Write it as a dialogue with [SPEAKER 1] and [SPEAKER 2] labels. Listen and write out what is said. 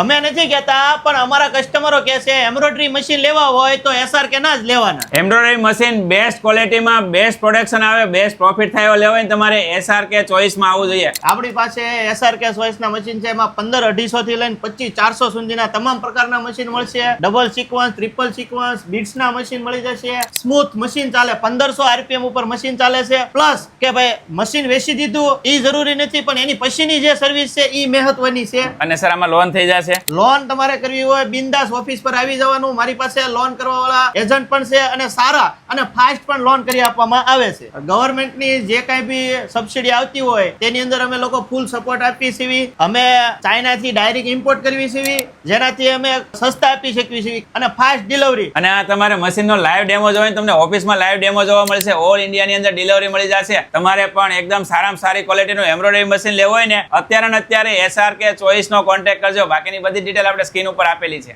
[SPEAKER 1] અમે નથી કહેતા પણ અમારા કસ્ટમરો કહે છે એમ્બ્રોઇડરી મશીન લેવા હોય તો SRK ના જ લેવાના.
[SPEAKER 2] એમ્બ્રોઇડરી મશીન બેસ્ટ ક્વોલિટીમાં બેસ્ટ પ્રોડક્શન આવે, બેસ્ટ પ્રોફિટ થાય એવા લેવાય ને તમારે SRK ચોઈસમાં આવવું જોઈએ.
[SPEAKER 1] આપણી પાસે SRK ચોઈસના મશીન છે, એમાં 15-250 થી લઈને 25-400 સુધીના તમામ પ્રકારના મશીન મળશે. ડબલ સિક્વન્સ, ટ્રિપલ સિક્વન્સ, બીટ્સના મશીન મળી જશે. સ્મૂથ મશીન ચાલે, 1500 RPM ઉપર મશીન ચાલે છે. પ્લસ કે ભાઈ મશીન વેચી દીધું એ જરૂરી નથી, પણ એની પછીની જે સર્વિસ છે એ મહત્વની છે.
[SPEAKER 2] અને સર આમાં લોન થઈ જશે?
[SPEAKER 1] લોન તમારે કરવી હોય બિંદાસ ઓફિસ પર આવી જવાનું. મારી પાસે લોન કરવા વાળા એજન્ટ પણ છે અને સારા અને ફાસ્ટ પણ લોન કરી આપવામાં આવે છે. ગવર્મેન્ટની જે કાંઈ બી સબસિડી આવતી હોય તેની અંદર અમે લોકો ફૂલ સપોર્ટ આપીએ છીએ. અમે ચાઇનાથી ડાયરેક્ટ ઇમ્પોર્ટ કરવી છીએ, જેનાથી અમે સસ્તા આપી શકીએ છીએ અને ફાસ્ટ ડિલિવરી.
[SPEAKER 2] અને આ તમારે મશીનનો લાઈવ ડેમો જોઈને તમને ઓફિસમાં લાઈવ ડેમો જોવા મળશે. ઓલ ઇન્ડિયાની અંદર ડિલિવરી મળી જશે. તમારે પણ એકદમ સારામાં સારી ક્વોલિટીનું એમ્બ્રોઇડરી મશીન લેવું હોય ને અત્યારે SRK ચોઈસનો કોન્ટેક્ટ કરજો. બાકીની બધી ડિટેલ આપણે સ્ક્રીન ઉપર આપેલી છે.